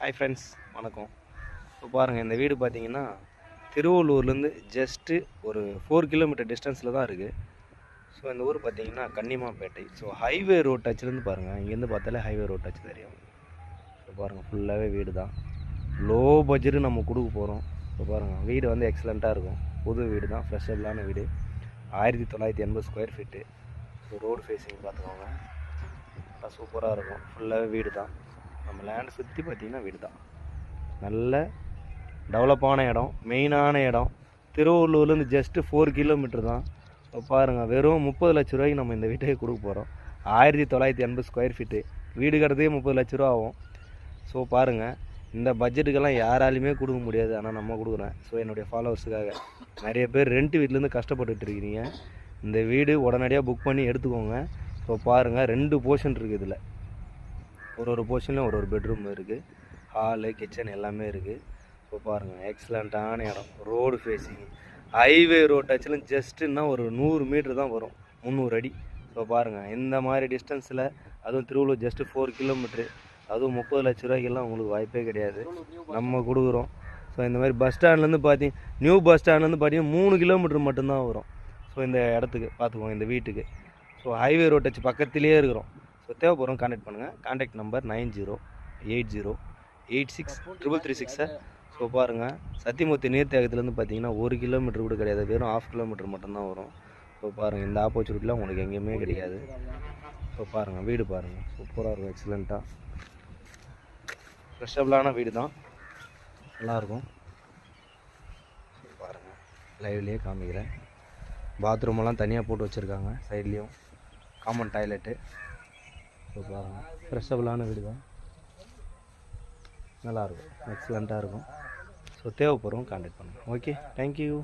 Hi friends, வணக்கம். இப்போ பாருங்கள், இந்த வீடு பார்த்தீங்கன்னா திருவள்ளூர்லேருந்து ஜஸ்ட்டு ஒரு 4 கிலோமீட்டர் டிஸ்டன்ஸில் தான் இருக்குது. ஸோ இந்த ஊர் பார்த்தீங்கன்னா கன்னிமாப்பேட்டை. ஸோ ஹைவே ரோட் டச்சிலேருந்து பாருங்கள், இங்கேருந்து பார்த்தாலே ஹைவே ரோட் டச் தெரியும். ஸோ பாருங்கள், ஃபுல்லாகவே வீடு தான். லோ பட்ஜெட்டு நம்ம கொடுக்க போகிறோம். ஸோ பாருங்கள், வீடு வந்து எக்ஸலண்ட்டாக இருக்கும். புது வீடு தான், ஃப்ரெஷ்ஷபிளான வீடு. 1980 square feet. So road facing பார்த்துக்கோங்க, நல்லா சூப்பராக இருக்கும். ஃபுல்லாகவே வீடு தான். நம்ம லேண்ட் சுற்றி பார்த்திங்கன்னா வீடு தான். நல்ல டெவலப்பான இடம், மெயினான இடம். திருவள்ளூர்லேருந்து ஜஸ்ட்டு 4 கிலோமீட்டர் தான். இப்போ பாருங்கள், வெறும் 30 லட்ச ரூபாய்க்கு நம்ம இந்த வீட்டையே கொடுக்க போகிறோம். 1980 ஸ்கொயர் ஃபீட்டு. வீடு கட்டுறதுக்கே 30 லட்ச ரூபா ஆகும். ஸோ பாருங்கள், இந்த பட்ஜெட்டுக்கெல்லாம் யாராலையுமே கொடுக்க முடியாது, ஆனால் நம்ம கொடுக்குறேன். ஸோ என்னுடைய ஃபாலோவர்ஸுக்காக நிறைய பேர் ரெண்ட் வீட்டிலேருந்து கஷ்டப்பட்டுட்டு இருக்கிறீங்க. இந்த வீடு உடனடியாக புக் பண்ணி எடுத்துக்கோங்க. ஸோ பாருங்கள், 2 போர்ஷன் இருக்குது. இதில் ஒரு போர்ஷன்லையும் ஒரு பெட்ரூம் இருக்குது. ஹாலு, கிச்சன் எல்லாமே இருக்குது. இப்போ பாருங்கள், எக்ஸலண்ட்டான இடம். ரோடு ஃபேஸிங், ஹைவே ரோட் டச்சில் ஜஸ்ட்டுன்னா ஒரு 100 மீட்ரு தான் வரும், 300 அடி. ஸோ பாருங்கள், இந்த மாதிரி டிஸ்டன்ஸில், அதுவும் திருவள்ளூர் ஜஸ்ட்டு 4 கிலோமீட்ரு, அதுவும் 30 லட்ச ரூபாய்க்கெல்லாம் உங்களுக்கு வாய்ப்பே கிடையாது, நம்ம கொடுக்குறோம். ஸோ இந்த மாதிரி பஸ் ஸ்டாண்ட்லேருந்து நியூ பஸ் ஸ்டாண்ட்லேருந்து பார்த்தீங்கன்னா 3 கிலோமீட்டர் மட்டும்தான் வரும். ஸோ இந்த இடத்துக்கு பார்த்துக்கோங்க, இந்த வீட்டுக்கு. ஸோ ஹைவே ரோட் டச் பக்கத்துலேயே இருக்கிறோம். ஸோ தேவைப்படுறோம், கான்டாக்ட் பண்ணுங்கள். Contact number 9080863336 sir. ஸோ பாருங்கள், சத்தியமூர்த்தி நீர்த்தேகத்துலேருந்து பார்த்தீங்கன்னா 1 கிலோமீட்டர் கூட கிடையாது, வெறும் 1/2 கிலோமீட்டர் மட்டும்தான் வரும். ஸோ பாருங்கள், இந்த ஆப்பர்ச்சுனிட்டிலாம் உங்களுக்கு எங்கேயுமே கிடையாது. ஸோ பாருங்கள், வீடு பாருங்கள், சூப்பராக இருக்கும், எக்ஸலண்ட்டாக ஃப்ரெஷ்ஷபிளான வீடு தான், நல்லாயிருக்கும். ஸோ பாருங்கள், லைவ்லேயே காமிக்கிறேன். பாத்ரூமெல்லாம் தனியாக போட்டு வச்சுருக்காங்க, சைட்லேயும் காமன் டாய்லெட்டு. ஸோ பாருங்கள், ஃப்ரெஷ்ஷபிளான வீடு தான், நல்லாயிருக்கும், எக்ஸலண்ட்டாக இருக்கும். ஸோ தேவைப்படுறோம், கான்டாக்ட் பண்ணுங்கள். Okay, thank you.